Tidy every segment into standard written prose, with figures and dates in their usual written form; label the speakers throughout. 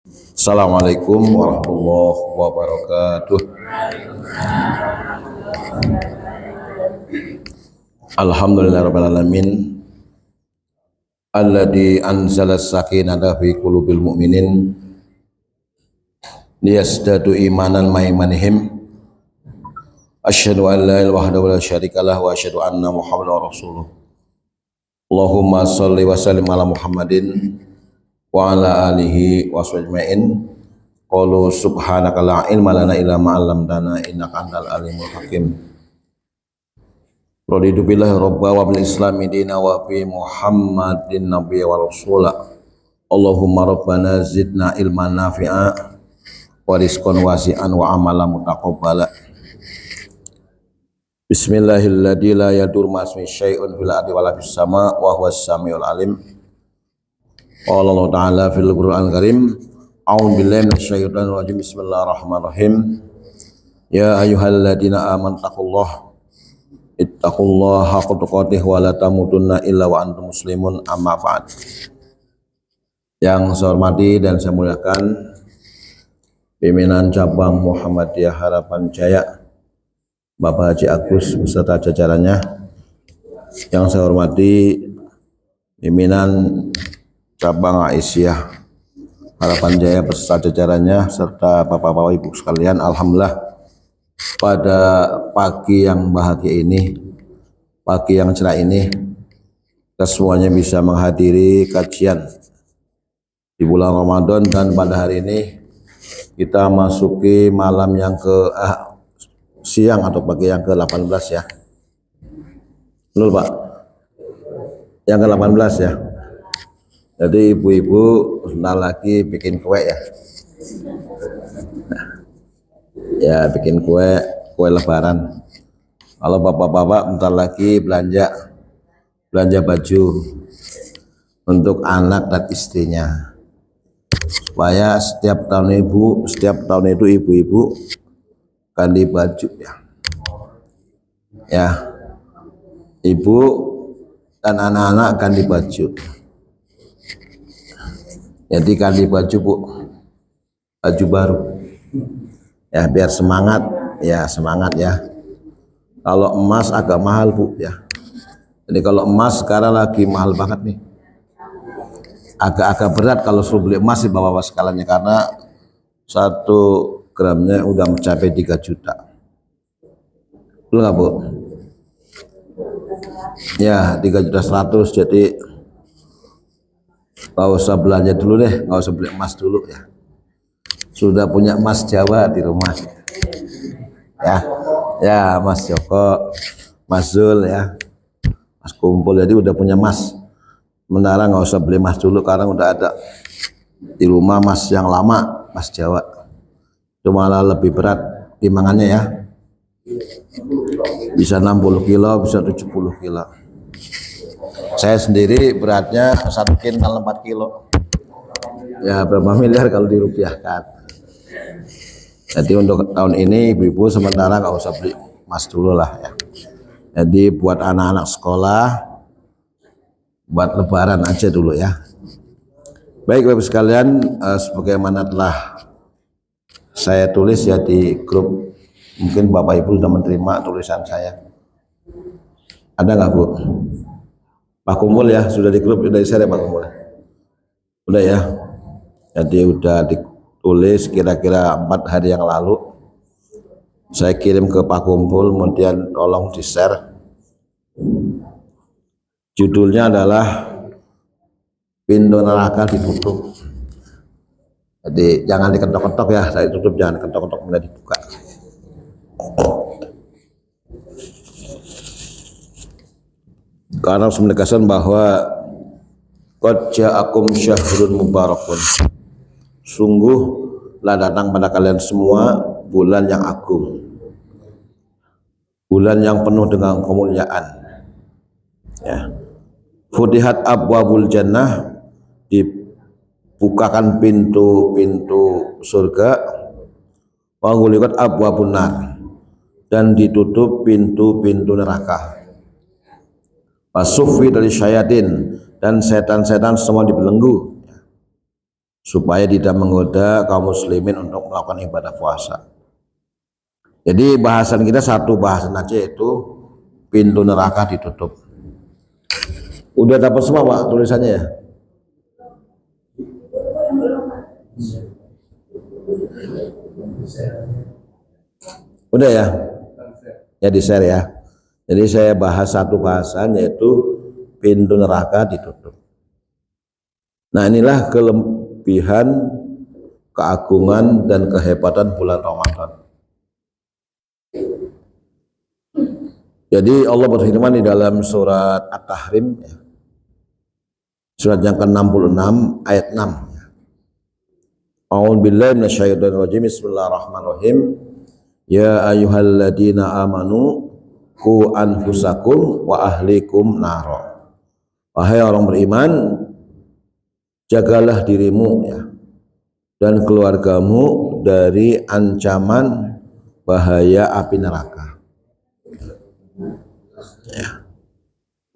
Speaker 1: Assalamualaikum warahmatullahi wabarakatuh. Alhamdulillahirabbil alamin. Alladzi anzala sakinata fi qulubil mu'minin liyazdadu imanan maimanihim. Asyhadu an la ilaha illallah wa la syarikalah wa asyhadu anna Muhammadar rasulullah. Allahumma shalli wa sallim ala Muhammadin wa ala alihi wa sahbihi. Qalu subhanaka la ilma lana illa ma 'allamtana innaka antal alimul hakim. Raditu billahi rabba wa bil islami dina wa bi Muhammadin nabiyya wa rasula. Allahumma rabbana zidna ilman nafi'a wa rizqan wasi'an wa amalan mutaqabbala. Bismillahilladzi la yadur ma'asmi syai'un fil ardi wala fis sama wa huwas samiul alim. Qala Allah ta'ala fil Qur'anil Karim, a'udzu billahi minasyaitonir rajim. Bismillahirrahmanirrahim. Ya ayyuhalladzina amanu ittaqullaha haqqa tuqatih wa la tamutunna illa wa antum muslimun, amma ba'd. Yang saya hormati dan saya muliakan pimpinan cabang Muhammadiyah Harapan Jaya, Bapak Haji Agus beserta jajarannya. Yang saya hormati pimpinan cabang Aisyah Harapan Jaya beserta jajarannya serta bapak-bapak ibu sekalian. Alhamdulillah pada pagi yang bahagia ini, pagi yang cerah ini, kita semuanya bisa menghadiri kajian di bulan Ramadan, dan pada hari ini kita masuki malam yang siang atau pagi yang ke-18 ya. Betul Pak? Yang ke-18 ya. Jadi ibu-ibu sebentar lagi bikin kue ya. Ya, bikin kue lebaran. Kalau bapak-bapak bentar lagi belanja baju untuk anak dan istrinya, supaya setiap tahun itu ibu-ibu ganti baju ya, ibu dan anak-anak ganti baju. Jadi ganti baju Bu, baju baru ya, biar semangat ya. Kalau emas agak mahal Bu ya. Jadi kalau emas sekarang lagi mahal banget nih. Agak berat kalau suruh beli emas di bawah sekaliannya, karena 1 gramnya udah mencapai 3 juta. Betul nggak Bu? Ya, 3.100.000. Jadi nggak usah belanja dulu deh, nggak usah beli emas dulu ya. Sudah punya emas Jawa di rumah ya Mas Joko, Mas Zul ya, Mas Kumpul, jadi udah punya emas. Sementara nggak usah beli emas dulu, karena udah ada di rumah emas yang lama, emas Jawa. Cuma malah lebih berat timbangannya ya, bisa 60 kilo, bisa 70 kilo. Saya sendiri beratnya 1 kintal 4 kilo ya, berapa miliar kalau dirupiahkan. Jadi untuk tahun ini ibu-ibu sementara nggak usah beli emas dulu lah ya. Jadi buat anak-anak sekolah, buat lebaran aja dulu ya. Baik Bapak sekalian, sebagaimana telah saya tulis ya di grup, mungkin Bapak Ibu sudah menerima tulisan saya. Ada nggak Bu? Pak Kumpul ya, sudah di grup dari saya Pak Kumpul. Udah ya. Jadi udah ditulis kira-kira 4 hari yang lalu. Saya kirim ke Pak Kumpul, kemudian tolong di-share. Judulnya adalah Pintu Neraka Ditutup. Jadi jangan diketok-ketok ya, saya tutup, jangan ketok-ketok, mulai dibuka. Karena harus menegaskan bahwa qad ja'akum syahrun mubarakun, sungguh telah datang pada kalian semua bulan yang agung, bulan yang penuh dengan kemuliaan ya. Futihat abwabul jannah, dibukakan pintu-pintu surga. Wa ghuliqat abwabun nar, dan ditutup pintu-pintu neraka. Wasuffi dari syayatin, dan setan-setan semua dibelenggu. supaya tidak menggoda kaum muslimin untuk melakukan ibadah puasa. Jadi bahasan kita satu bahasan aja, yaitu pintu neraka ditutup. Udah dapat semua Pak tulisannya ya? Udah ya? Ya di share ya. Jadi saya bahas satu bahasan, yaitu pintu neraka ditutup. Nah inilah kelebihan, keagungan dan kehebatan bulan Ramadan. Jadi Allah berfirman di dalam surat At-Tahrim, surat yang ke-66 ayat 6. A'udzubillahi minasyaitonir rajim. Bismillahirrahmanirrahim. Ya ayyuhalladzina amanu qu anfusakum wa ahlikum naro. Wahai orang beriman, jagalah dirimu dan keluargamu dari ancaman bahaya api neraka. Ya.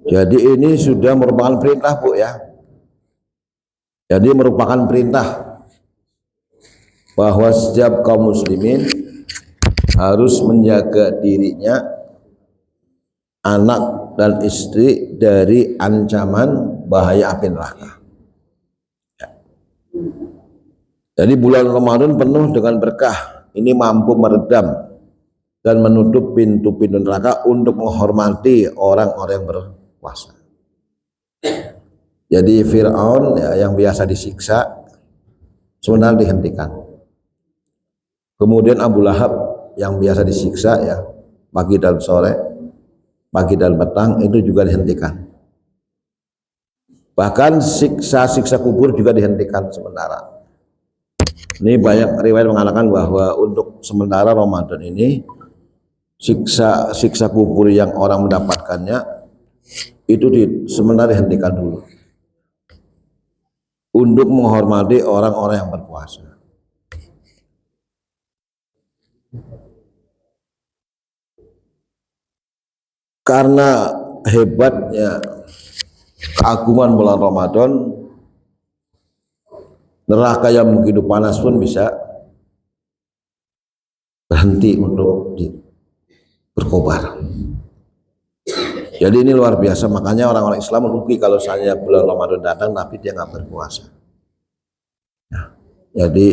Speaker 1: Jadi ini sudah merupakan perintah Bu ya. Jadi merupakan perintah bahwa setiap kaum muslimin harus menjaga dirinya, anak dan istri dari ancaman bahaya api neraka. Ya. Jadi bulan Ramadan penuh dengan berkah. Ini mampu meredam dan menutup pintu-pintu neraka untuk menghormati orang-orang yang berpuasa. Jadi Fir'aun yang biasa disiksa sebenarnya dihentikan. Kemudian Abu Lahab yang biasa disiksa pagi dan sore, pagi dan petang, itu juga dihentikan. Bahkan siksa-siksa kubur juga dihentikan sementara. Ini banyak riwayat mengatakan bahwa untuk sementara Ramadan ini siksa kubur yang orang mendapatkannya itu sementara dihentikan dulu untuk menghormati orang-orang yang berpuasa. Karena hebatnya keagungan bulan Ramadan, neraka yang begitu panas pun bisa berhenti untuk berkobar. Jadi ini luar biasa, makanya orang-orang Islam rugi kalau saya bulan Ramadan datang tapi dia nggak berpuasa. Jadi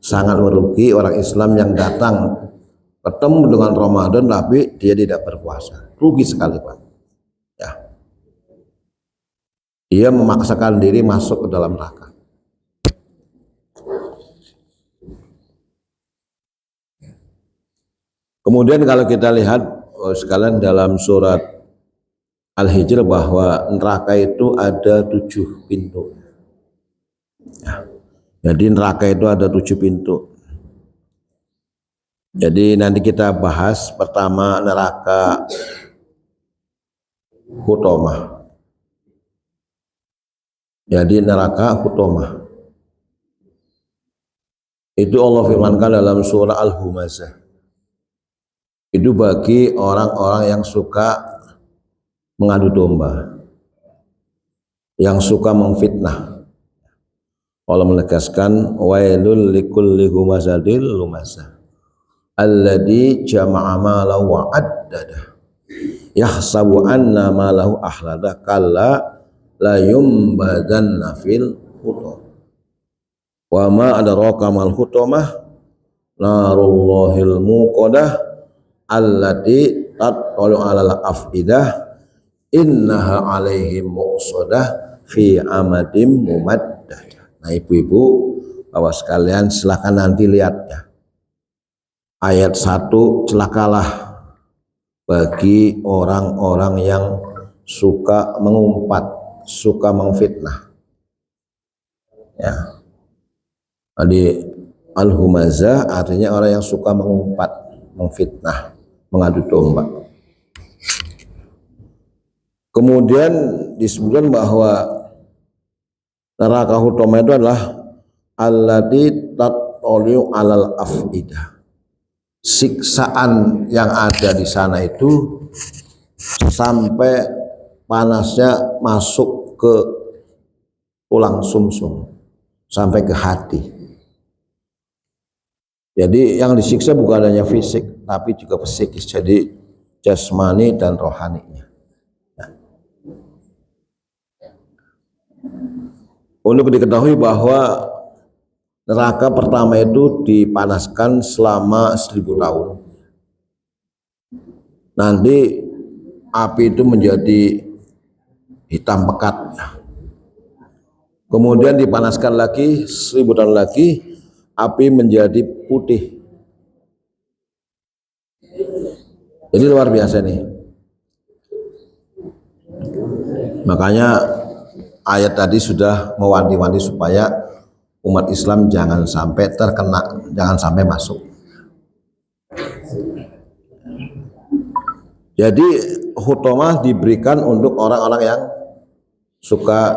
Speaker 1: sangat merugi orang Islam yang datang ketemu dengan Ramadan tapi dia tidak berpuasa. Rugi sekali Pak. Ya. Dia memaksakan diri masuk ke dalam neraka. Kemudian kalau kita lihat sekalian dalam surat Al-Hijr bahwa neraka itu ada 7 pintu. Ya. Jadi neraka itu ada 7 pintu. Jadi nanti kita bahas pertama neraka Hutomah. Jadi neraka Hutomah itu Allah firmankan dalam surah Al-Humazah. Itu bagi orang-orang yang suka mengadu domba, yang suka memfitnah. Allah menegaskan wailul likulli humazatil lumazah alladzi jama'a malahu wa addada yahsabu anna malahu ahlada kalla la yumbadanna fil hutam wa ma adraka mal hutamah narullahil muqadah allati tatlu alal afidah innaha alaihim muqsadah fi amadim mumaddah. Nah ibu-ibu bapak sekalian silakan nanti lihat ya. Ayat 1, celakalah bagi orang-orang yang suka mengumpat, suka memfitnah. Ya. Jadi al-humazah artinya orang yang suka mengumpat, memfitnah, mengadu domba. Kemudian disebutkan bahwa neraka Hutomah itu adalah allati tatoliu alal afidah. Siksaan yang ada di sana itu sampai panasnya masuk ke tulang sumsum, sampai ke hati. Jadi yang disiksa bukan hanya fisik, tapi juga psikis. Jadi jasmani dan rohaninya. Nah, untuk diketahui bahwa neraka pertama itu dipanaskan selama 1000 tahun. Nanti api itu menjadi hitam pekat. Kemudian dipanaskan lagi 1000 tahun lagi, api menjadi putih. Jadi luar biasa nih. Makanya ayat tadi sudah mewanti-wanti supaya umat Islam jangan sampai terkena, jangan sampai masuk. Jadi hutomah diberikan untuk orang-orang yang suka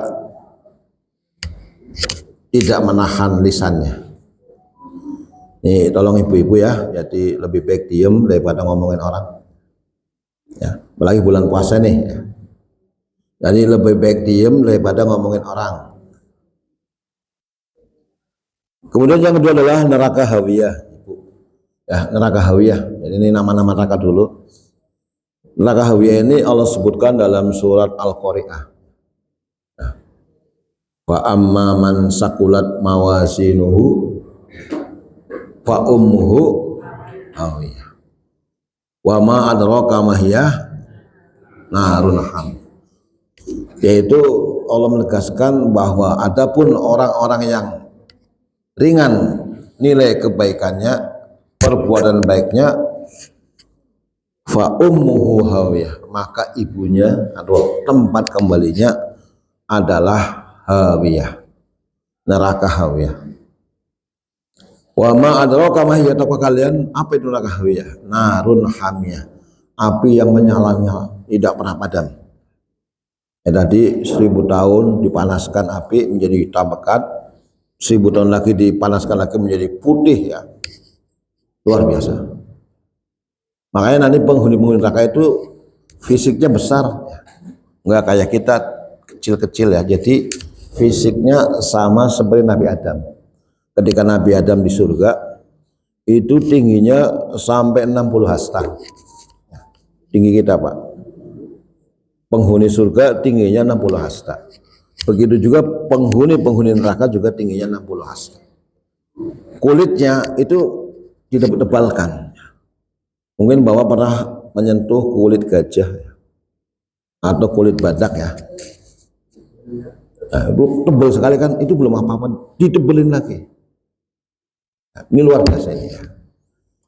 Speaker 1: tidak menahan lisannya. Nih tolong ibu-ibu ya, jadi lebih baik diem daripada ngomongin orang. Ya, apalagi bulan puasa nih. Ya. Jadi lebih baik diem daripada ngomongin orang. Kemudian yang kedua adalah neraka hawiyah. Ya, neraka hawiyah. Jadi ini nama-nama neraka dulu. Neraka hawiyah ini Allah sebutkan dalam surat Al-Qari'ah. Wa amma man sakulat mawazinuhu fa ummuhu hawiyah. Wa ma adraka ma hiya narun ham. Yaitu Allah menegaskan bahwa adapun orang-orang yang ringan nilai kebaikannya, perbuatan baiknya, fa ummuhu hawiyah, maka ibunya atau tempat kembalinya adalah hawiyah, neraka hawiyah. Wa ma adraka ma hiya, tahu kalian apa itu neraka hawiyah? Narun hamiyah, api yang menyala-nyala, tidak pernah padam. Ya, tadi 1000 tahun dipanaskan api menjadi hitam pekat, 1000 tahun lagi dipanaskan lagi menjadi putih, ya luar biasa. Makanya nanti penghuni neraka itu fisiknya besar, nggak kayak kita kecil-kecil ya. Jadi fisiknya sama seperti Nabi Adam. Ketika Nabi Adam di surga itu tingginya sampai 60 hasta. Tinggi kita Pak. Penghuni surga tingginya 60 hasta. Begitu juga penghuni neraka juga tingginya 60 hasta. Kulitnya itu tidak ditebalkan. Mungkin Bapak pernah menyentuh kulit gajah atau kulit badak ya. Nah, itu tebal sekali kan, itu belum apa-apa, ditebelin lagi. Nah, ini luar biasa ini ya.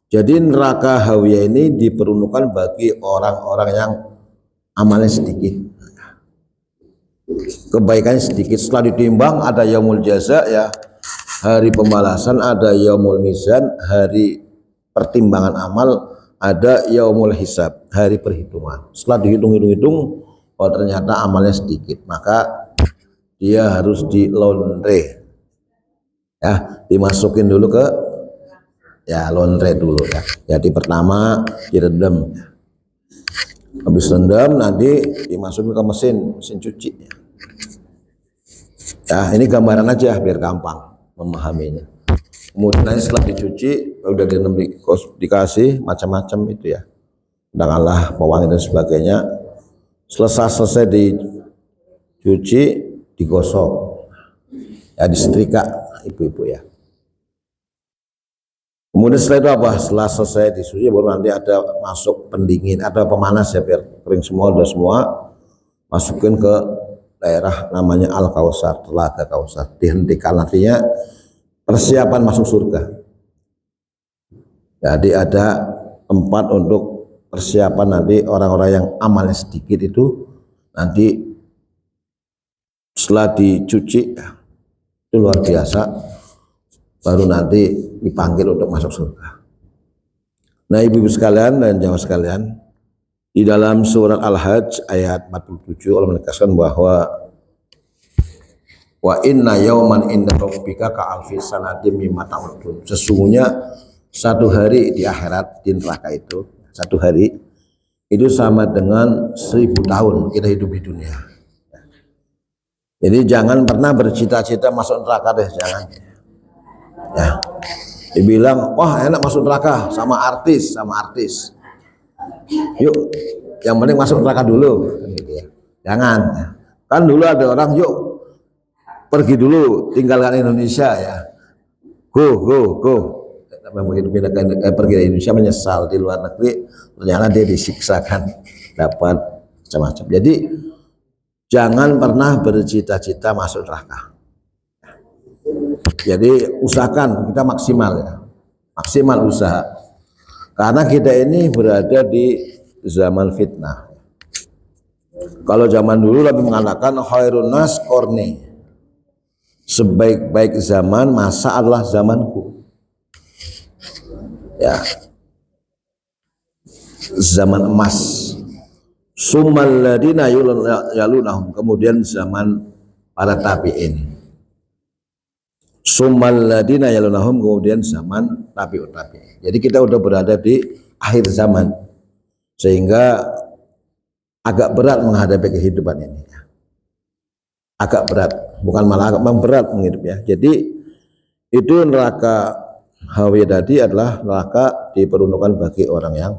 Speaker 1: Jadi neraka hawiyah ini diperuntukkan bagi orang-orang yang amalnya sedikit, kebaikannya sedikit. Setelah ditimbang ada yaumul jaza ya, hari pembalasan, ada yaumul mizan, hari pertimbangan amal, ada yaumul hisab, hari perhitungan. Setelah dihitung-hitung, oh ternyata amalnya sedikit, maka dia harus di laundry ya, dimasukin dulu ke ya laundry dulu ya. Jadi pertama direndam, habis rendam nanti dimasukin ke mesin cuci ya. Ini gambaran aja biar gampang memahaminya. Kemudian nanti setelah dicuci udah direndam, dikasih macam-macam itu ya, katakanlah pewangi dan sebagainya. Selesai dicuci, digosok ya, disetrika ibu-ibu ya. Kemudian setelah itu apa? Setelah selesai disuci baru nanti ada masuk pendingin, ada pemanas ya biar kering semua, udah semua masukin ke daerah namanya Al-Kausar, telaga Kausar, dihentikan, artinya persiapan masuk surga. Jadi ada tempat untuk persiapan nanti orang-orang yang amalnya sedikit itu, nanti setelah dicuci itu luar biasa, baru nanti dipanggil untuk masuk surga. Nah ibu-ibu sekalian dan jamaah sekalian, di dalam surat Al-Hajj ayat 47 Allah menegaskan bahwa wa inna yauman inda rabbika ka alfi sanatin mimma ta'udun. Sesungguhnya satu hari di akhirat di neraka itu, satu hari itu sama dengan 1000 tahun kita hidup di dunia. Jadi jangan pernah bercita-cita masuk neraka deh, jangan. Ya, dibilang wah enak masuk neraka sama artis, yuk yang penting masuk neraka dulu, gitu ya. Jangan, kan dulu ada orang yuk pergi dulu tinggalkan Indonesia ya, go begitu pergi dari Indonesia menyesal di luar negeri ternyata dia disiksakan dapat macam-macam. Jadi jangan pernah bercita-cita masuk neraka. Jadi usahakan kita maksimal ya, maksimal usaha, karena kita ini berada di zaman fitnah. Kalau zaman dulu lebih mengatakan khairun nas qarni, sebaik-baik zaman masa adalah zamanku. Ya, zaman emas. Summal ladina yalunahum, kemudian zaman para tabi'in. Summal ladina yalunahum, kemudian zaman tabi'ut tabi'in. Jadi kita udah berada di akhir zaman, sehingga agak berat menghadapi kehidupan ini. Agak berat, bukan malah agak berat menghidup ya. Jadi itu neraka Hawi tadi adalah neraka diperuntukkan bagi orang yang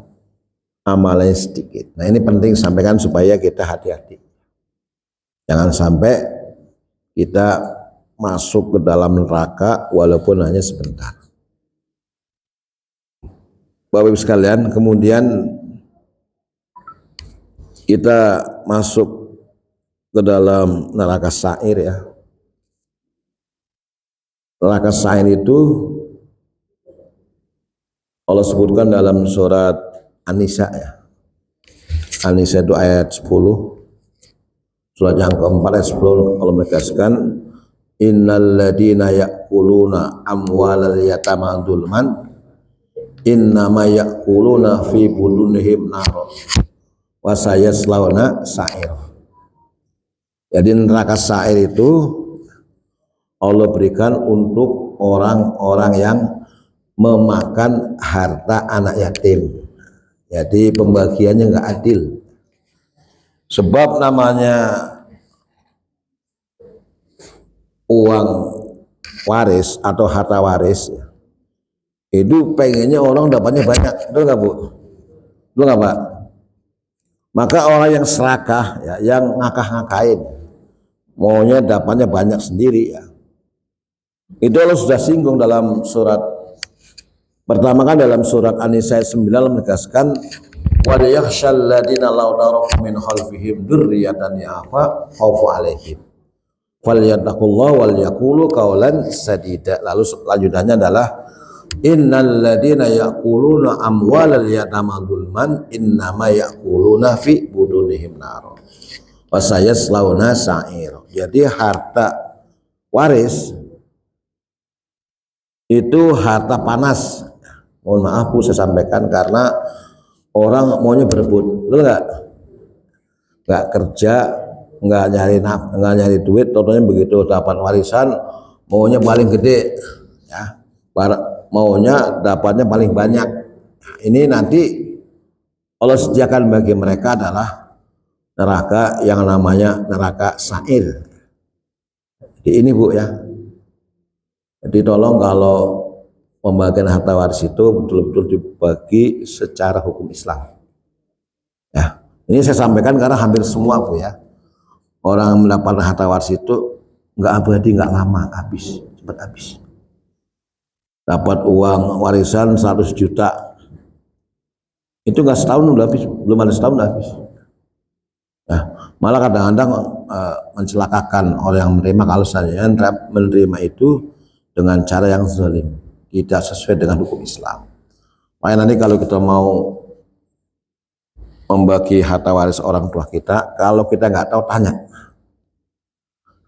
Speaker 1: amalnya sedikit. Nah ini penting sampaikan supaya kita hati-hati. Jangan sampai kita masuk ke dalam neraka walaupun hanya sebentar. Bapak Ibu sekalian, kemudian kita masuk ke dalam neraka sa'ir ya. Neraka sa'ir itu Allah sebutkan dalam surat An-Nisa ya. An-Nisa itu ayat 10. Surat yang keempat ayat 10 Allah menegaskan innal ladina ya'kuluna amwalal yatama dzulman innama ya'kuluna fi budunihim nar wa sayaslawna sa'ir. Jadi neraka sa'ir itu Allah berikan untuk orang-orang yang memakan harta anak yatim. Jadi pembagiannya nggak adil. Sebab namanya uang waris atau harta waris itu pengennya orang dapatnya banyak, betul nggak Bu? Betul nggak Pak? Maka orang yang serakah ya, yang ngakah-ngakain, maunya dapatnya banyak sendiri ya. Itu Allah sudah singgung dalam surat pertama kan dalam surat An-Nisa 9 menegaskan wa yakhshal ladina law taraku min khalfihim dzurriyyatan ya'fa khaufu alaihim falyattaqullah wal yaqulu qawlan sadida. Lalu lanjutannya adalah innal ladina ya'kuluna amwalal yatama dzulman innama ya'kuluna fi budunihim nar wa sayaslawna sa'ir. Jadi harta waris itu harta panas. Mohon maaf Bu saya sampaikan karena orang maunya berebut, betul nggak? Nggak kerja, nggak nyari duit, contohnya begitu dapat warisan maunya paling gede, ya, maunya dapatnya paling banyak. Nah, ini nanti Allah sediakan bagi mereka adalah neraka yang namanya neraka sa'ir. Jadi ini Bu ya. Jadi tolong kalau pembagian harta waris itu betul-betul dibagi secara hukum Islam. Ya, ini saya sampaikan karena hampir semua Bu ya, orang mendapat harta waris itu nggak abadi, nggak lama, habis, cepat habis. Dapat uang warisan 100 juta, itu nggak setahun udah habis, belum ada setahun udah habis. Nah, malah kadang-kadang mencelakakan orang yang menerima kalau saya menerima itu dengan cara yang zalim, tidak sesuai dengan hukum Islam. Makanya nanti kalau kita mau membagi harta waris orang tua kita, kalau kita nggak tahu tanya.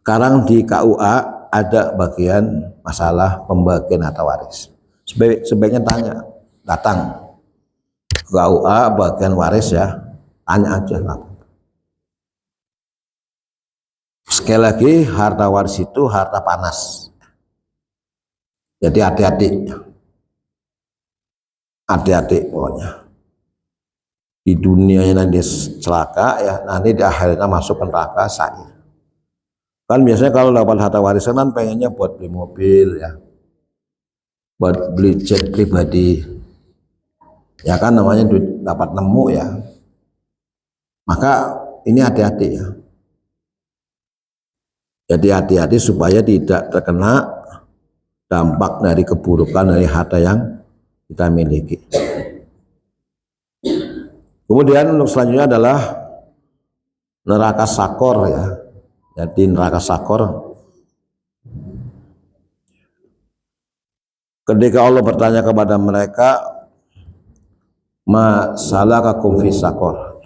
Speaker 1: Sekarang di KUA ada bagian masalah pembagian harta waris. Sebaiknya tanya, datang ke KUA bagian waris ya, tanya aja lah. Sekali lagi harta waris itu harta panas. Jadi hati-hati pokoknya. Di dunia yang nanti celaka ya, nanti di akhirnya masuk ke neraka sa'ir. Kan biasanya kalau dapat harta warisan kan pengennya buat beli mobil ya, buat beli jet pribadi. Ya kan namanya duit dapat nemu ya. Maka ini hati-hati ya. Jadi hati-hati supaya tidak terkena dampak dari keburukan dari harta yang kita miliki. Kemudian untuk selanjutnya adalah neraka sakor ya. Jadi neraka sakor, ketika Allah bertanya kepada mereka, ma salakakum fi sakor,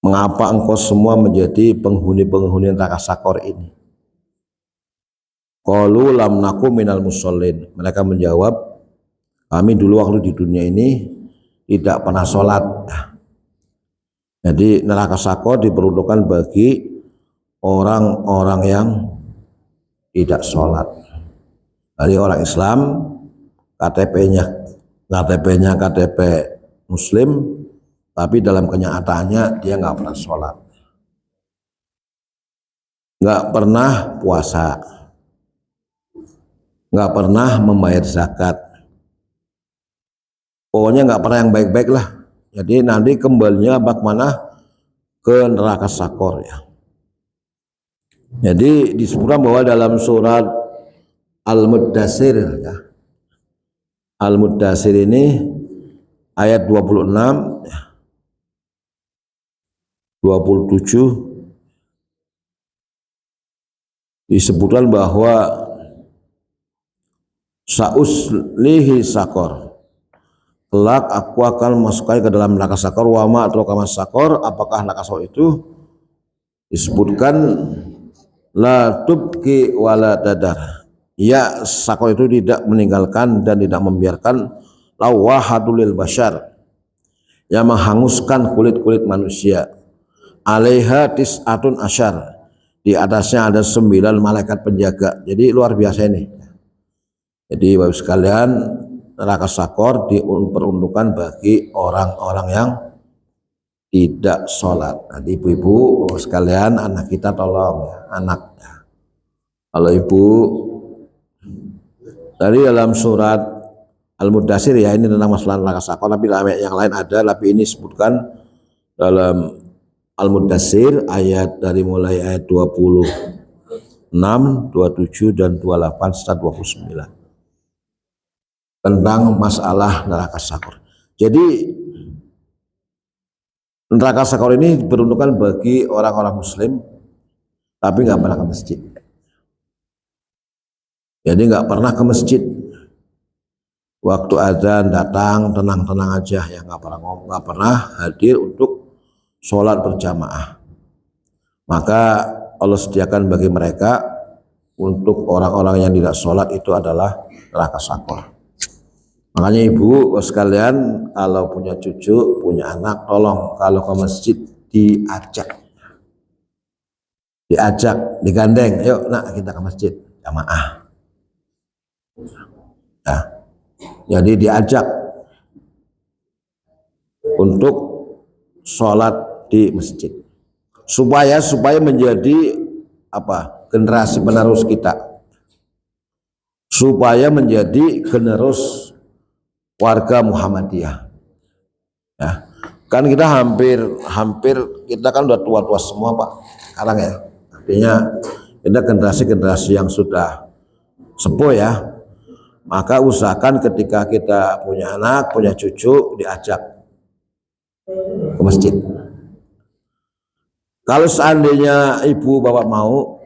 Speaker 1: mengapa engkau semua menjadi penghuni-penghuni neraka sakor ini? Qalu lam naku minal musallin. Mereka menjawab, kami dulu waktu di dunia ini tidak pernah sholat. Jadi neraka sakor diperuntukkan bagi orang-orang yang tidak sholat. Dari orang Islam, KTP-nya KTP Muslim, tapi dalam kenyataannya dia nggak pernah sholat, nggak pernah puasa, nggak pernah membayar zakat, pokoknya nggak pernah yang baik-baik lah. Jadi nanti kembalinya bagaimana? Ke neraka sakor ya. Jadi disebutkan bahwa dalam surat Al-Muddatsir ya, Al-Muddatsir ini ayat 26, 27 disebutkan bahwa sauslihi sakor, kelak aku akan masukkan ke dalam neraka sakor. Wa ma adraka mas sakor, apakah neraka sakor itu? Disebutkan la tubqi wala tadar, ya sakor itu tidak meninggalkan dan tidak membiarkan, lawahatul lil bashar, yang menghanguskan kulit-kulit manusia, alaiha tis'atun asyar, di atasnya ada 9 malaikat penjaga. Jadi luar biasa ini. Jadi Bapak sekalian, neraka sakor diperuntukkan bagi orang-orang yang tidak sholat. Nanti ibu-ibu sekalian, anak kita tolong ya, anak. Kalau ibu dari dalam surat Al-Muddatsir ya, ini tentang masalah neraka sakor, tapi yang lain ada, tapi ini sebutkan dalam Al-Muddatsir ayat dari mulai ayat 26, 27 dan 28 serta 29 tentang masalah neraka sakor. Jadi neraka sakor ini diperuntukkan bagi orang-orang Muslim tapi nggak pernah ke masjid. Jadi nggak pernah ke masjid. Waktu adzan datang tenang-tenang aja ya, nggak pernah hadir untuk sholat berjamaah. Maka Allah sediakan bagi mereka untuk orang-orang yang tidak sholat itu adalah neraka sakor. Makanya ibu sekalian, kalau punya cucu, punya anak, tolong kalau ke masjid diajak, digandeng, yuk nak kita ke masjid jamaah. Nah, jadi diajak untuk sholat di masjid supaya menjadi apa? Generasi penerus kita, supaya menjadi generasi warga Muhammadiyah. Ya, kan kita hampir kita kan udah tua-tua semua Pak sekarang ya. Artinya kita generasi yang sudah sepuh ya. Maka usahakan ketika kita punya anak, punya cucu, diajak ke masjid. Kalau seandainya ibu bapak mau,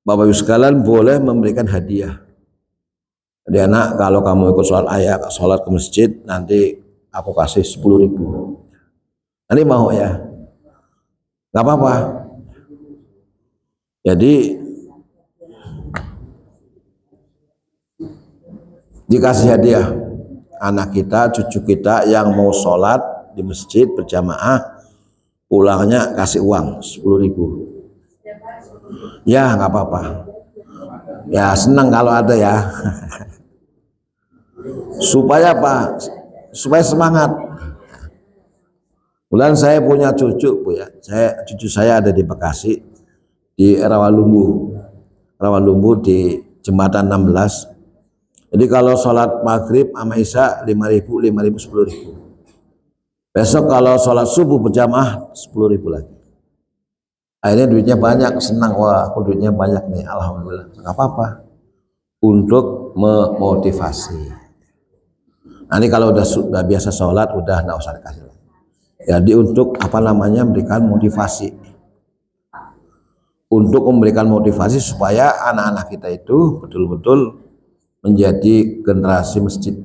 Speaker 1: bapak ibu sekalian boleh memberikan hadiah. Jadi anak, kalau kamu ikut sholat ayah, sholat ke masjid, nanti aku kasih 10.000. Nanti mau ya? Gak apa-apa. Jadi dikasih hadiah anak kita, cucu kita yang mau sholat di masjid berjamaah, pulangnya kasih uang 10.000. Ya nggak apa-apa. Ya senang kalau ada ya. Supaya apa? Supaya semangat. Bulan saya punya cucu Bu ya. Cucu saya ada di Bekasi, di Rawalumbu. Rawalumbu di Jembatan 16. Jadi kalau sholat maghrib sama isya 5.000, 5.000, 10.000. Besok kalau sholat subuh berjamaah 10.000 lagi. Akhirnya duitnya banyak, senang, wah aku duitnya banyak nih, alhamdulillah. Nggak apa-apa, untuk memotivasi. Nanti kalau sudah biasa sholat, udah nggak usah dikasih. Jadi untuk apa namanya, memberikan motivasi. Untuk memberikan motivasi supaya anak-anak kita itu betul-betul menjadi generasi masjid.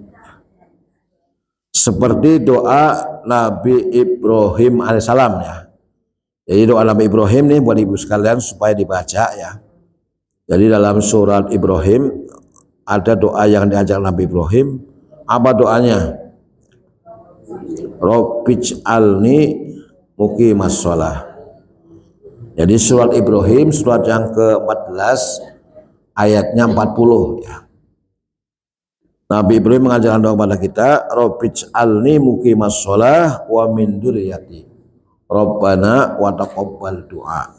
Speaker 1: Seperti doa Nabi Ibrahim alaihissalam ya. Jadi doa Nabi Ibrahim nih buat ibu sekalian supaya dibaca ya. Jadi dalam surat Ibrahim ada doa yang diajar Nabi Ibrahim. Apa doanya? Rabbij'alni muqimas shalah. Jadi surat Ibrahim surat yang ke-14 ayatnya 40 ya. Nabi Ibrahim mengajarkan doa kepada kita, Rabbij'alni muqimas shalah wa min dzurriyyati. Rabbana wa taqabbal du'a.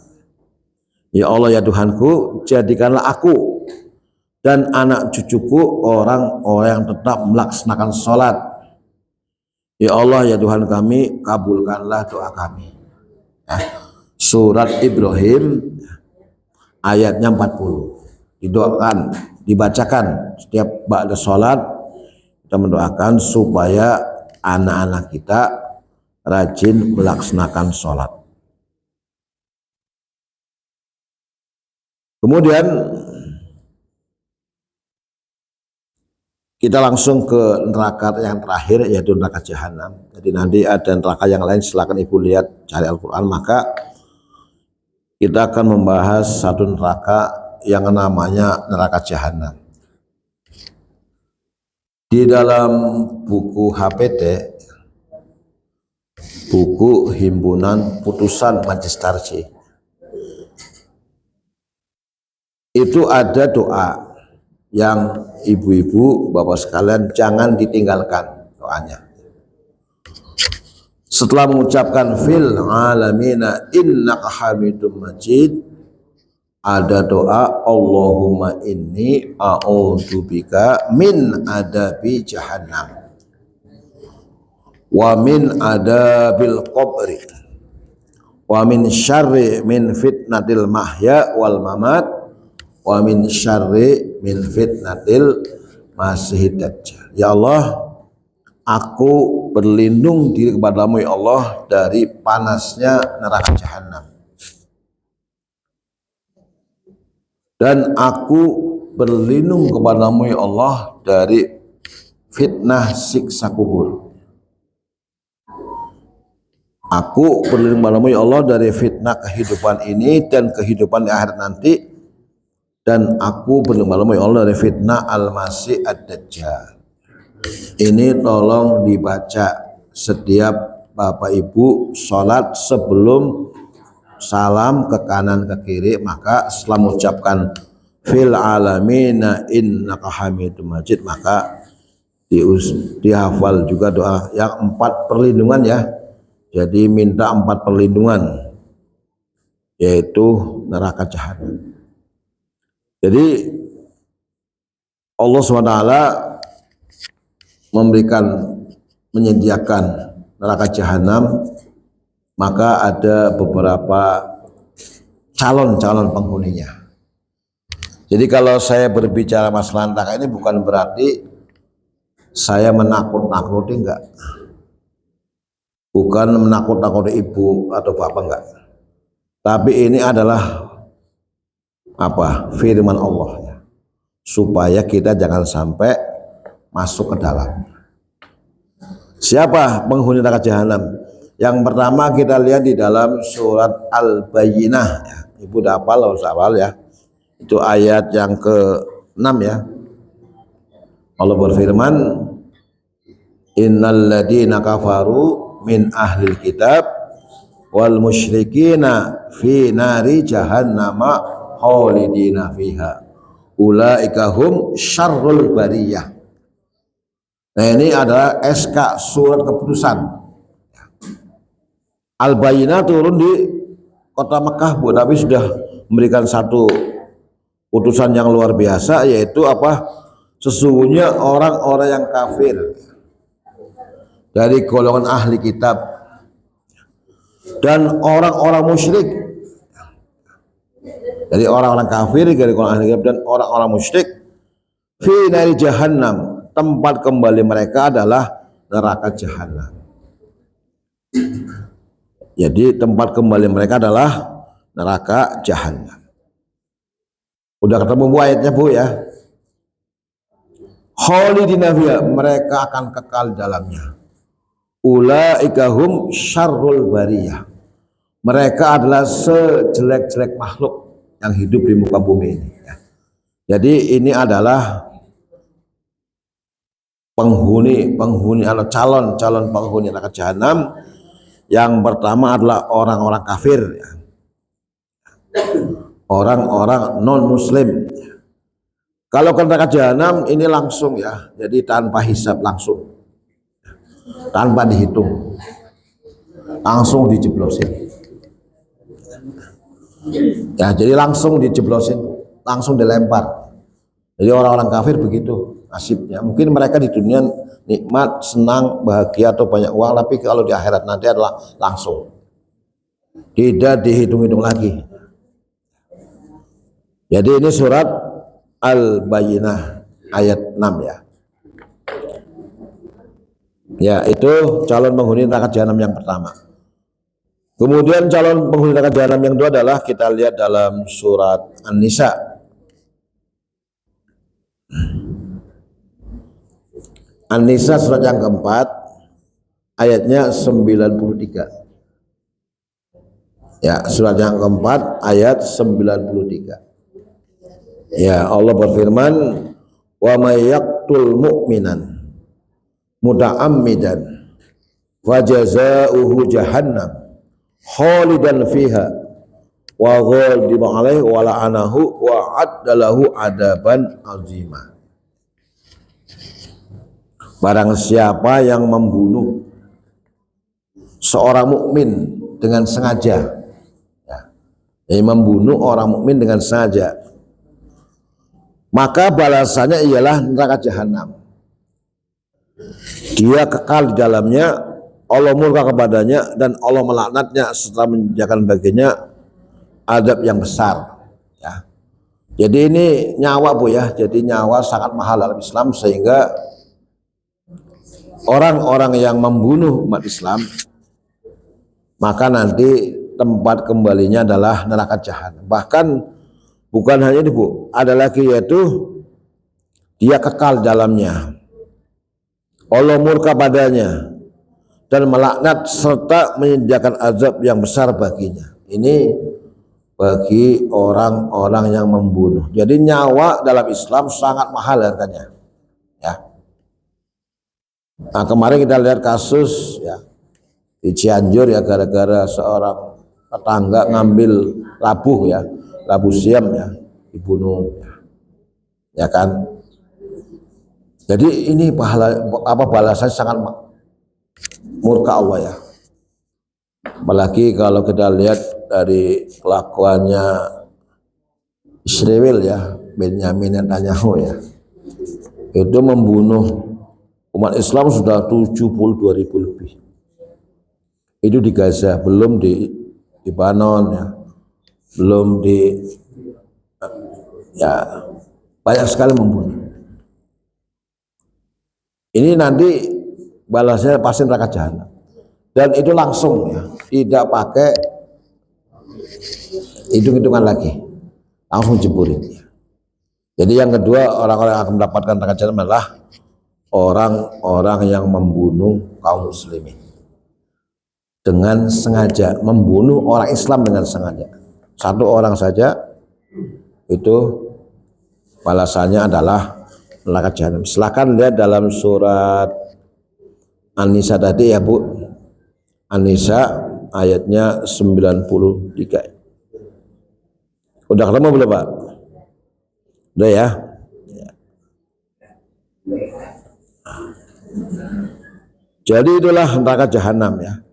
Speaker 1: Ya Allah ya Tuhanku, jadikanlah aku dan anak cucuku orang-orang yang tetap melaksanakan sholat. Ya Allah ya Tuhan kami, kabulkanlah doa kami. Ya. Surat Ibrahim ayatnya 40. Didoakan, dibacakan setiap ba'da sholat, kita mendoakan supaya anak-anak kita rajin melaksanakan sholat. Kemudian kita langsung ke neraka yang terakhir, yaitu neraka jahanam. Jadi nanti ada neraka yang lain, silakan ibu lihat, cari Al-Quran. Maka kita akan membahas satu neraka yang namanya neraka jahanam. Di dalam buku HPT, buku Himpunan Putusan Majelis Tarjih, itu ada doa yang ibu-ibu, bapak sekalian jangan ditinggalkan doanya. Setelah mengucapkan fil alamina innaka hamidum majid, ada doa Allahumma inni a'udzubika min adabi jahannam wa min adabil qabri wa min syarri min fitnatil mahya wal mamat wa min syarri min fitnatil masihid dajjal. Ya Allah, aku berlindung diri kepadamu ya Allah dari panasnya neraka jahanam, dan aku berlindung kepadamu ya Allah dari fitnah siksa kubur. Aku berlindung kepadamu ya Allah dari fitnah kehidupan ini dan kehidupan di akhirat nanti, dan aku berlindung kepadamu ya Allah dari fitnah al-masih ad-dajjal. Ini tolong dibaca setiap bapak ibu sholat sebelum salam ke kanan ke kiri. Maka setelah mengucapkan fil alamina innaka hamidum majid, maka dihafal juga doa yang 4 perlindungan ya. Jadi minta 4 perlindungan, yaitu neraka jahanam. Jadi Allah SWT menyediakan neraka jahanam, maka ada beberapa calon-calon penghuninya. Jadi kalau saya berbicara masalah neraka ini bukan berarti saya menakut-nakuti, enggak. Bukan menakut-nakuti ibu atau bapak, enggak. Tapi ini adalah apa? Firman Allah ya. Supaya kita jangan sampai masuk ke dalam. Siapa penghuni neraka jahanam? Yang pertama kita lihat di dalam surat Al-Bayyinah ya. Ibu udah hafal ya. Itu ayat yang ke-6 ya. Allah berfirman, innal ladina kafaru min ahlil kitab wal musyrikina fi nari jahannama khalidina fiha ulaika hum syarrul bariyah. Nah ini adalah SK surat keputusan. Al-Bayyinah turun di kota Mekah, Bu, tapi sudah memberikan satu putusan yang luar biasa, yaitu apa? Sesungguhnya orang-orang yang kafir dari golongan ahli kitab dan orang-orang musyrik, dari orang-orang kafir dari golongan ahli kitab dan orang-orang musyrik, fi nari jahannam, tempat kembali mereka adalah neraka jahanam. Jadi tempat kembali mereka adalah neraka jahanam. Udah ketemu Bu ayatnya, Bu, ya. Khalidina fiha, mereka akan kekal dalamnya. Ulaika hum syarrul bariyah, mereka adalah sejelek-jelek makhluk yang hidup di muka bumi ini, ya. Jadi ini adalah penghuni atau calon penghuni neraka jahanam. Yang pertama adalah orang-orang kafir, ya. Orang-orang non muslim. Kalau ke neraka jahanam ini langsung, ya, jadi tanpa hisab, langsung, tanpa dihitung, langsung dijeblosin, ya. Jadi langsung dijeblosin, langsung dilempar. Jadi orang-orang kafir begitu nasibnya. Mungkin mereka di dunia nikmat, senang, bahagia atau banyak uang, tapi kalau di akhirat nanti adalah langsung, tidak dihitung-hitung lagi. Jadi ini surat Al-Bayyinah ayat 6, ya. Ya, itu calon penghuni neraka jahanam yang pertama. Kemudian calon penghuni neraka jahanam yang kedua adalah kita lihat dalam surat An-Nisa. An-Nisa surat yang keempat, ayatnya 93. Ya, surat yang keempat ayat 93. Ya, Allah berfirman, wa may yaqtul mu'minan muta'ammidan fajazauhu jahannam khalidan fiha wa ghadiba alaihi wa la'anahu wa addalahu adaban azima. Barang siapa yang membunuh seorang mukmin dengan sengaja, ya, yang membunuh orang mukmin dengan sengaja, maka balasannya ialah neraka jahanam. Dia kekal di dalamnya, Allah murka kepadanya dan Allah melaknatnya serta menjadikan baginya adab yang besar, ya. Jadi ini nyawa, Bu, ya. Jadi nyawa sangat mahal dalam Islam, sehingga orang-orang yang membunuh umat Islam maka nanti tempat kembalinya adalah neraka jahanam. Bahkan bukan hanya itu, Bu, ada lagi, yaitu dia kekal dalamnya, Allah murka padanya dan melaknat serta menyediakan azab yang besar baginya. Ini bagi orang-orang yang membunuh. Jadi nyawa dalam Islam sangat mahal harganya, ya. Nah, kemarin kita lihat kasus, ya, di Cianjur, ya, gara-gara seorang tetangga ngambil labu, ya, labu siam, ya, dibunuh, ya kan. Jadi ini balasan sangat murka Allah, ya. Apalagi kalau kita lihat dari kelakuannya Israel, ya, Benyamin Netanyahu, ya, itu membunuh umat Islam sudah 72.000 lebih. Itu di Gaza, belum di Lebanon, ya, belum di, ya, banyak sekali membunuh. Ini nanti balasnya pasti neraka jahanam, dan itu langsung, ya, tidak pakai hitung-hitungan lagi, langsung jeburin, ya. Jadi yang kedua, orang-orang yang akan mendapatkan neraka jahanam adalah orang-orang yang membunuh kaum muslimin dengan sengaja, membunuh orang Islam dengan sengaja. Satu orang saja itu balasannya adalah neraka jahanam. Silakan lihat dalam surat An-Nisa tadi, ya, Bu. An-Nisa ayatnya 93. Udah ketemu belum, Pak? Udah, ya. Jadi itulah neraka jahanam, ya.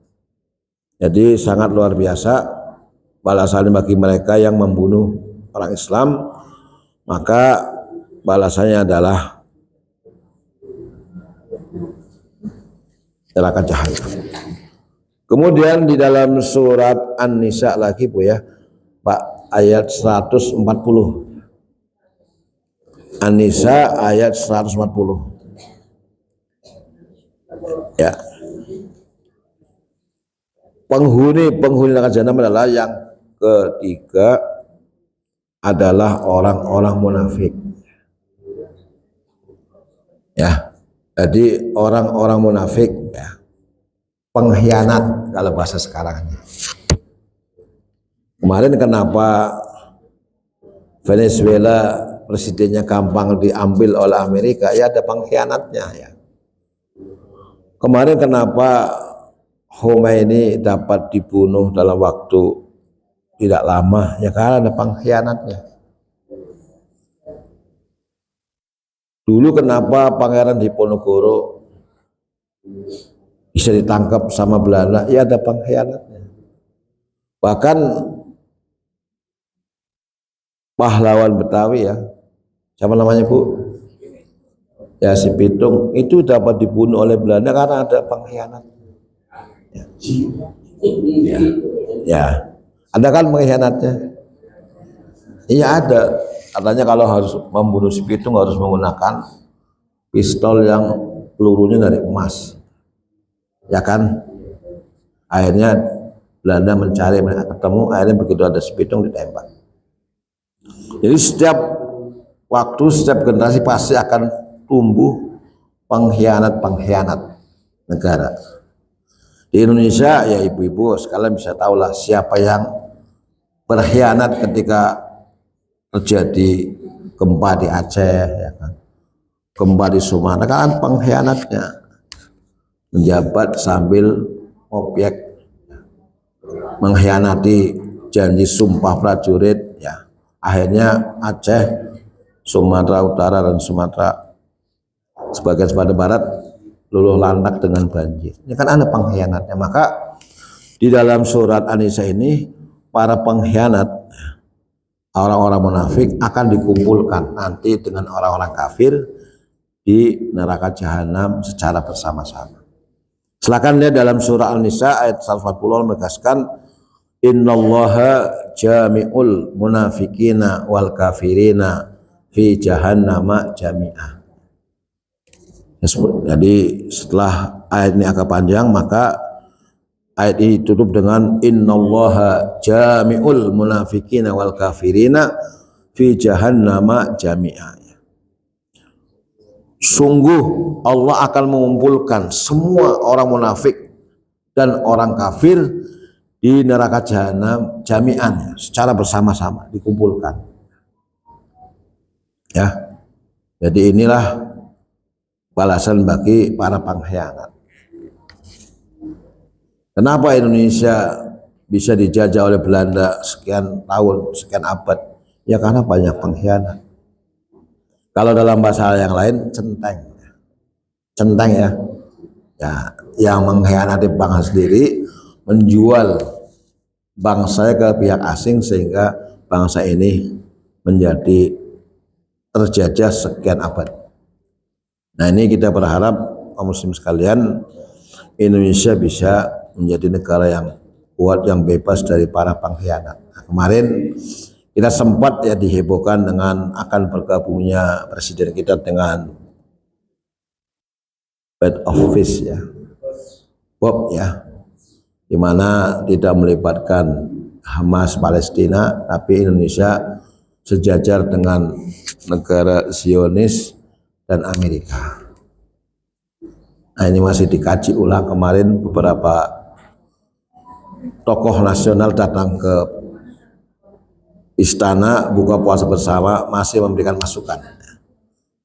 Speaker 1: Jadi sangat luar biasa balasan bagi mereka yang membunuh orang Islam, maka balasannya adalah neraka jahanam. Kemudian di dalam surat An-Nisa lagi Bu ya, Pak, ayat 140. An-Nisa ayat 140. Ya. Penghuni neraka jahanam adalah yang ketiga adalah orang-orang munafik. Ya. Jadi orang-orang munafik ya, pengkhianat kalau bahasa sekarang. Kemarin kenapa Venezuela presidennya gampang diambil oleh Amerika? Ya ada pengkhianatnya ya. Kemarin kenapa Khomeini dapat dibunuh dalam waktu tidak lama? Ya karena ada pengkhianatnya. Dulu kenapa Pangeran Diponegoro bisa ditangkap sama Belanda? Ya ada pengkhianatnya. Bahkan pahlawan Betawi ya, siapa namanya Bu? Ya si Pitung itu dapat dibunuh oleh Belanda karena ada pengkhianat. Ya, ada kan pengkhianatnya? Iya ada. Katanya kalau harus membunuh si Pitung harus menggunakan pistol yang pelurunya dari emas. Ya kan? Akhirnya Belanda mencari, mereka ketemu, akhirnya begitu ada si Pitung ditembak. Jadi setiap waktu, setiap generasi pasti akan tumbuh pengkhianat-pengkhianat negara. Di Indonesia ya ibu-ibu sekalian bisa tahulah siapa yang berkhianat ketika terjadi gempa di Aceh, ya kan? Gempa di Sumatera kan pengkhianatnya menjabat sambil objek, mengkhianati janji sumpah prajurit, ya akhirnya Aceh, Sumatera Utara dan Sumatera sebagian Sumatera Barat luluh lantak dengan banjir. Ini kan ada pengkhianatnya. Maka di dalam surat An-Nisa ini para pengkhianat, orang-orang munafik akan dikumpulkan nanti dengan orang-orang kafir di neraka jahanam secara bersama-sama. Silakan lihat dalam surah An-Nisa ayat 140 menegaskan innallaha jami'ul munafikina wal kafirina fi jahannama jami'ah. Jadi setelah ayat ini agak panjang, maka ayat ini ditutup dengan innallaha jami'ul munafikina wal kafirina fi jahannama jami'ah. Sungguh Allah akan mengumpulkan semua orang munafik dan orang kafir di neraka jahanam jami'an secara bersama-sama dikumpulkan. Ya. Jadi inilah balasan bagi para pengkhianat. Kenapa Indonesia bisa dijajah oleh Belanda sekian tahun, sekian abad? Ya karena banyak pengkhianat. Kalau dalam bahasa yang lain centeng. Centeng ya. Ya, yang mengkhianati bangsa sendiri menjual bangsa ke pihak asing sehingga bangsa ini menjadi terjajah sekian abad. Nah ini kita berharap kaum muslim sekalian, Indonesia bisa menjadi negara yang kuat, yang bebas dari para pengkhianat. Nah, kemarin kita sempat ya dihebohkan dengan akan bergabungnya presiden kita dengan Bed Office ya, Bob ya, di mana tidak melibatkan Hamas Palestina, tapi Indonesia sejajar dengan negara Zionis dan Amerika. Nah ini masih dikaji ulang. Kemarin beberapa tokoh nasional datang ke istana buka puasa bersama, masih memberikan masukan,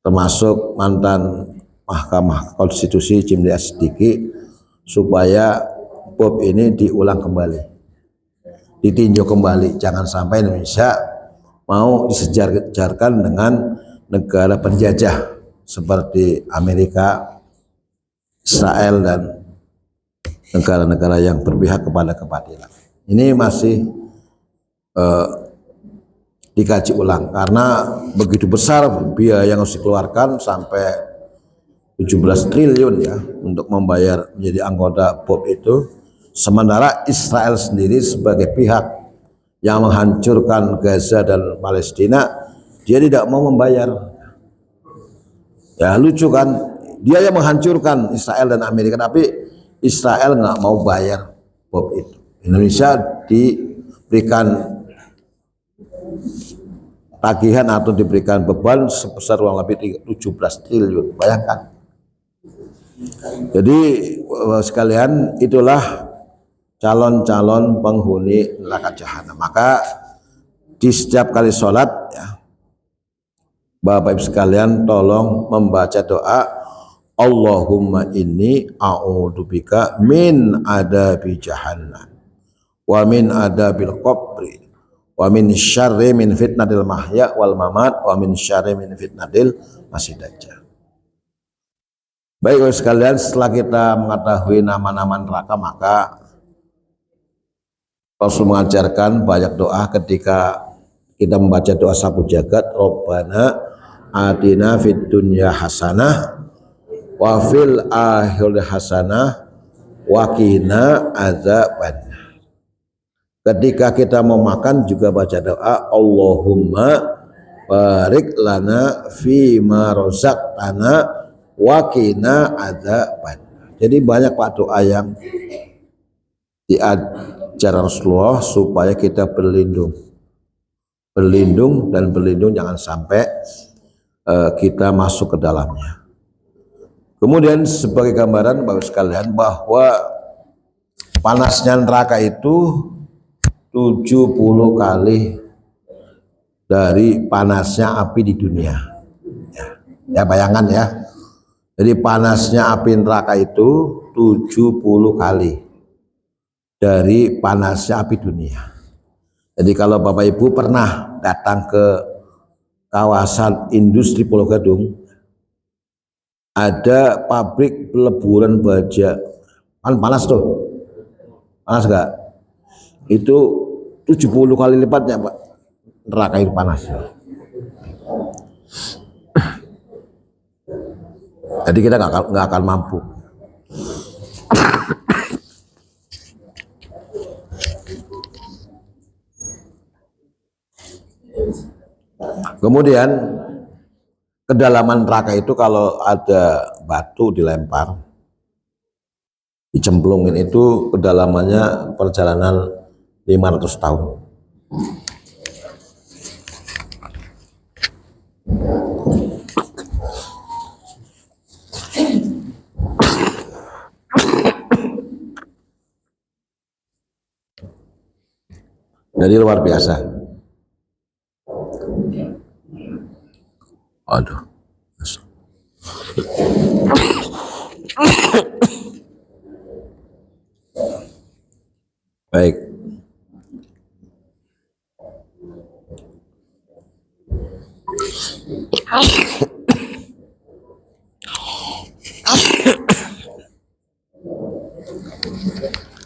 Speaker 1: termasuk mantan Mahkamah Konstitusi Jimli As-Sidiki, supaya Bob ini diulang kembali, ditinjau kembali, jangan sampai Indonesia mau disejarkan dengan negara penjajah seperti Amerika, Israel dan negara-negara yang berpihak kepada kebatilan. Ini masih dikaji ulang karena begitu besar biaya yang harus dikeluarkan sampai 17 triliun ya untuk membayar menjadi anggota BOB itu, sementara Israel sendiri sebagai pihak yang menghancurkan Gaza dan Palestina dia tidak mau membayar. Ya lucu kan, dia yang menghancurkan Israel dan Amerika tapi Israel nggak mau bayar BOB itu. Indonesia diberikan tagihan atau diberikan beban sebesar kurang lebih 17 triliun, bayangkan. Jadi sekalian, itulah calon-calon penghuni neraka jahanam. Maka di setiap kali sholat ya, Bapak Ibu sekalian tolong membaca doa Allahumma inni a'udzubika min adabi jahannam wa min adabil qabri wa min syarri min fitnatil mahya wal mamat wa min syarri min fitnatil masih dajjal. Baik sekalian, setelah kita mengetahui nama-nama neraka, maka Rasul mengajarkan banyak doa ketika kita membaca doa sapu jagat. Rabbana atina fid dunya hasanah wa fil akhirati hasanah wa qina adzabannar. Ketika kita mau makan juga baca doa Allahumma barik lana fi ma razaqtana wa qina adzabannar. Jadi banyak Pak doa yang diajar Rasulullah supaya kita berlindung dan berlindung jangan sampai kita masuk ke dalamnya. Kemudian sebagai gambaran Bapak sekalian bahwa panasnya neraka itu 70 kali dari panasnya api di dunia. Ya bayangkan ya. Jadi panasnya api neraka itu 70 kali dari panasnya api dunia. Jadi kalau Bapak Ibu pernah datang ke kawasan industri Pulau Gadung, ada pabrik peleburan baja, kan panas tuh, panas enggak? Itu 70 kali lipatnya Pak, neraka itu panas. Jadi kita nggak akan mampu. Kemudian kedalaman neraka itu kalau ada batu dilempar, dicemplungin, itu kedalamannya perjalanan 500 tahun. Jadi luar biasa. Aduh. Baik.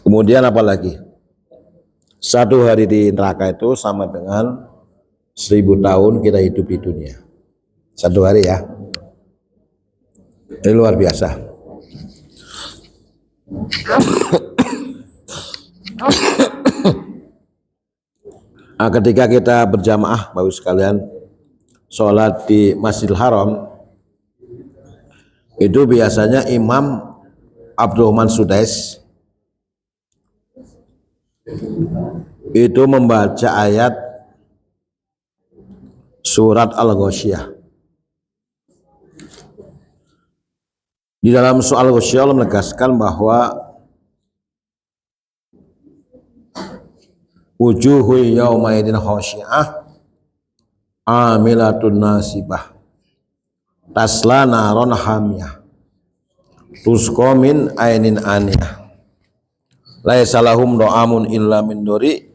Speaker 1: Kemudian apa lagi? Satu hari di neraka itu sama dengan 1000 tahun kita hidup di dunia. Satu hari ya. Ini luar biasa. Nah, ketika kita berjamaah Bapak sekalian sholat di Masjidil Haram, itu biasanya Imam Abdurrahman Sudais itu membaca ayat surat Al-Ghasyiyah. Di dalam soal Al-Ghasyiyah Allah menegaskan bahwa wujuhu yaumaidin khasyi'ah amilatun nasibah tasla naron hamiyah tusqa min ainin aniyah laisa lahum do'amun illa min dori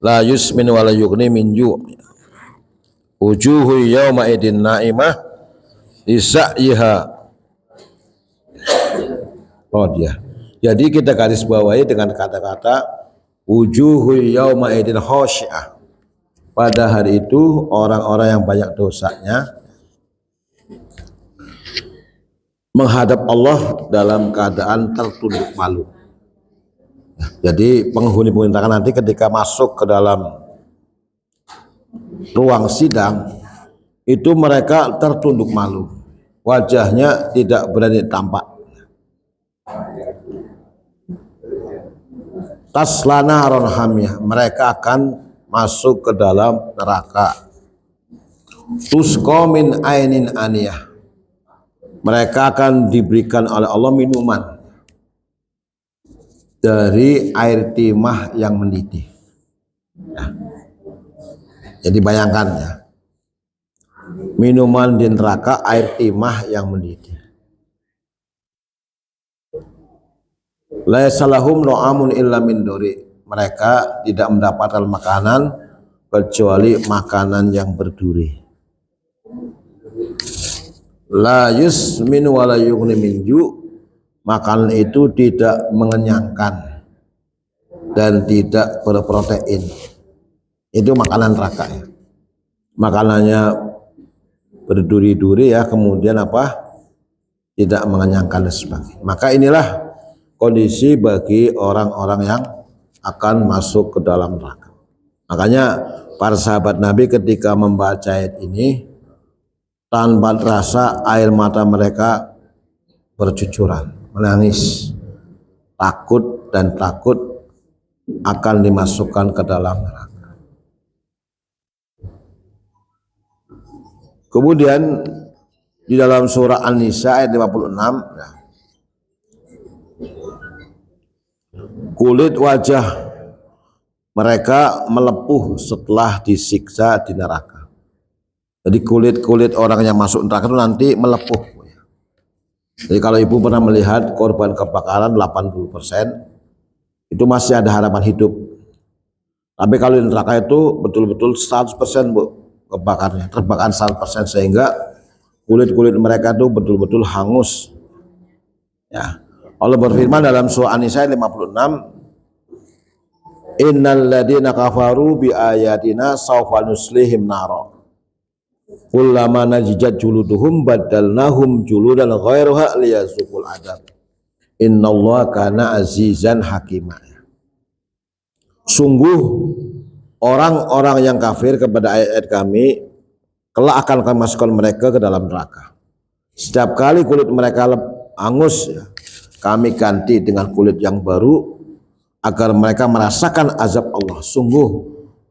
Speaker 1: la yusmin wa la yughni min ju' wujuhu yaumaidin naimah lisa'yiha radiyah. Jadi kita garis bawahi dengan kata-kata wujuhu yauma idin khasyi'ah. Pada hari itu orang-orang yang banyak dosanya menghadap Allah dalam keadaan tertunduk malu. Jadi penghuni neraka nanti ketika masuk ke dalam ruang sidang itu mereka tertunduk malu, wajahnya tidak berani tampak. Taslana ronhamnya, mereka akan masuk ke dalam neraka. Tusqa min ainin aniyah, mereka akan diberikan oleh Allah minuman dari air timah yang mendidih. Nah, jadi bayangkan ya, minuman di neraka air timah yang mendidih. Laisa lahum nu'amun illa min duri, mereka tidak mendapatkan makanan kecuali makanan yang berduri. La yusmin wa la yughni min ju', makanan itu tidak mengenyangkan dan tidak berprotein. Itu makanan neraka ya. Makanannya berduri-duri ya, kemudian apa? Tidak mengenyangkan dan sebagainya. Maka inilah kondisi bagi orang-orang yang akan masuk ke dalam neraka. Makanya para sahabat Nabi ketika membaca ayat ini tanpa terasa air mata mereka bercucuran, menangis, takut akan dimasukkan ke dalam neraka. Kemudian di dalam surah An-Nisa ayat 56, nah, kulit wajah mereka melepuh setelah disiksa di neraka. Jadi kulit orang yang masuk neraka itu nanti melepuh. Jadi kalau ibu pernah melihat korban kebakaran 80% itu masih ada harapan hidup. Tapi kalau di neraka itu betul-betul 100% bu, kebakarnya, terbakar 100%, sehingga kulit-kulit mereka itu betul-betul hangus. Ya. Allah berfirman dalam surah An-Nisa 56, innal ladina kafaru bi ayatina sawfa nuslihim nara kullama najijat juluduhum badalnahum juludan ghairuha liyazuqul adab innallaha kana azizan hakimah. Sungguh orang-orang yang kafir kepada ayat-ayat kami kelak akan kami masukkan mereka ke dalam neraka. Setiap kali kulit mereka hangus ya, kami ganti dengan kulit yang baru agar mereka merasakan azab Allah. Sungguh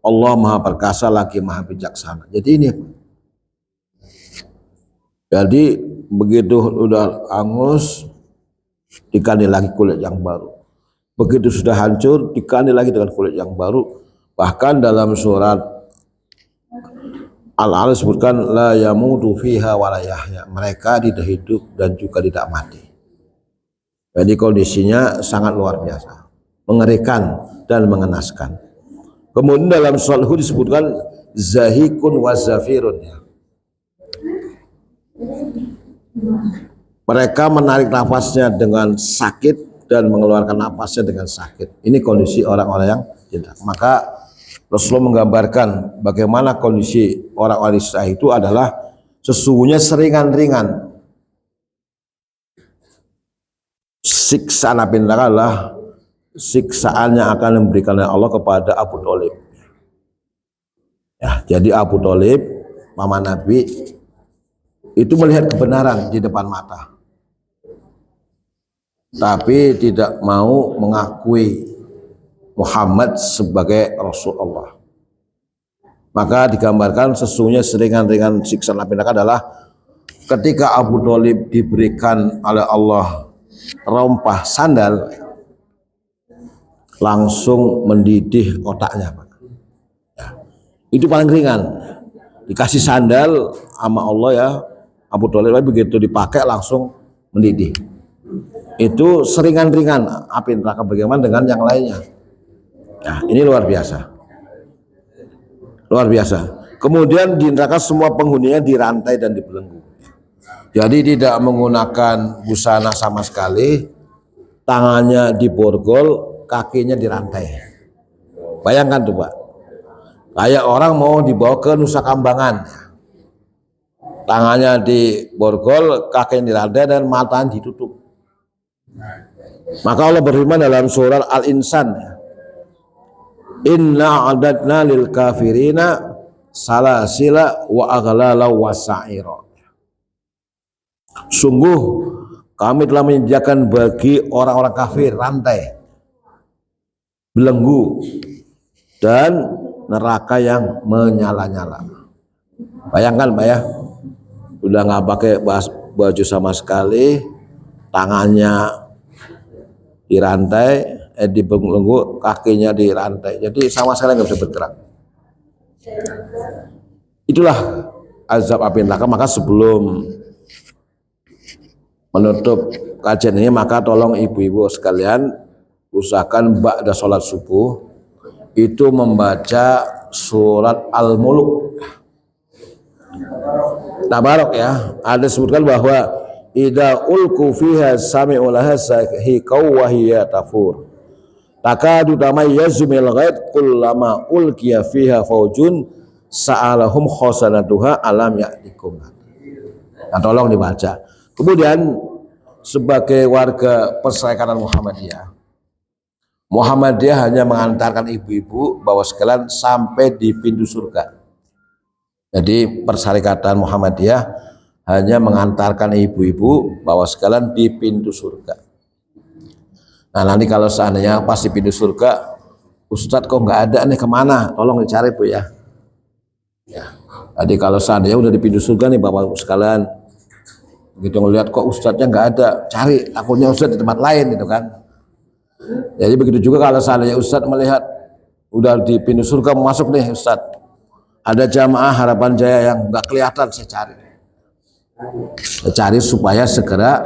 Speaker 1: Allah Maha Perkasa lagi Maha Bijaksana. Jadi begitu udah hangus diganti lagi kulit yang baru. Begitu sudah hancur diganti lagi dengan kulit yang baru. Bahkan dalam surat Al-Alaq disebutkan la yamutu fiha wa la yahya, mereka tidak hidup dan juga tidak mati. Jadi kondisinya sangat luar biasa, mengerikan dan mengenaskan. Kemudian dalam surat Hud disebutkan zahikun wa zafirun, ya. Mereka menarik nafasnya dengan sakit dan mengeluarkan nafasnya dengan sakit. Ini kondisi orang-orang yang tidak. Maka Rasulullah menggambarkan bagaimana kondisi orang-orang Israel itu adalah sesungguhnya seringan-ringan. Siksaan api neraka adalah siksaan yang akan diberikan oleh Allah kepada Abu Thalib. Ya, jadi Abu Thalib, paman Nabi, itu melihat kebenaran di depan mata, tapi tidak mau mengakui Muhammad sebagai Rasulullah. Maka digambarkan sesungguhnya seringan-ringan siksaan api neraka adalah ketika Abu Thalib diberikan oleh Allah rompah sandal, langsung mendidih otaknya. Ya, itu paling ringan. Dikasih sandal sama Allah ya, Abu Thalib begitu dipakai langsung mendidih. Itu seringan-ringan api neraka. Bagaimana dengan yang lainnya? Nah, ini luar biasa. Luar biasa. Kemudian di neraka semua penghuninya dirantai dan dibelenggu. Jadi tidak menggunakan busana sama sekali, tangannya diborgol, kakinya dirantai. Bayangkan tuh Pak, kayak orang mau dibawa ke Nusa Kambangan, tangannya diborgol, kakinya dirantai dan matanya ditutup. Maka Allah berfirman dalam surah Al-Insan, inna a'dadna lil kafirina salasila wa aghlala wa sa'ira. Sungguh kami telah menyediakan bagi orang-orang kafir rantai, belenggu, dan neraka yang menyala-nyala. Bayangkan Pak ya, udah nggak pakai baju sama sekali, tangannya dirantai, dibelenggu, kakinya dirantai, jadi sama sekali nggak bisa bergerak. Itulah azab api neraka. Maka sebelum menutup kajian ini, maka tolong ibu-ibu sekalian usahakan ba'da sholat subuh itu membaca surat Al-Mulk. Tabarok ya, ada disebutkan bahwa idza ulqu fiha sami'u laha sahiqaw wa hiya tafur takadu tamayyazu minal ghaid kullama ulqiya fiha faujun sa'alahum khasanatuha alam ya'tikum. Nah, tolong dibaca. Kemudian sebagai warga Perserikatan Muhammadiyah hanya mengantarkan ibu-ibu bawa sekalian sampai di pintu surga. Jadi Perserikatan Muhammadiyah hanya mengantarkan ibu-ibu bawa sekalian di pintu surga. Nah nanti kalau seandainya pas di pintu surga, Ustadz kok nggak ada nih, kemana? Tolong dicari Bu ya. Jadi kalau seandainya udah di pintu surga nih Bapak sekalian, begitu ngelihat kok Ustadznya nggak ada, cari, takutnya Ustadz di tempat lain gitu kan. Jadi begitu juga kalau seandainya Ustadz melihat udah di pintu surga mau masuk nih Ustadz, ada jamaah Harapan Jaya yang nggak kelihatan, saya cari supaya segera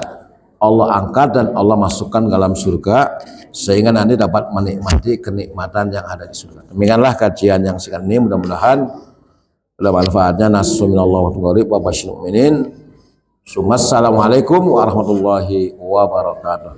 Speaker 1: Allah angkat dan Allah masukkan ke dalam surga sehingga nanti dapat menikmati kenikmatan yang ada di surga. Demikianlah kajian yang singkat ini, mudah-mudahan ada manfaatnya. Nasallallahu alaihi wa sallam. Assalamualaikum warahmatullahi wabarakatuh.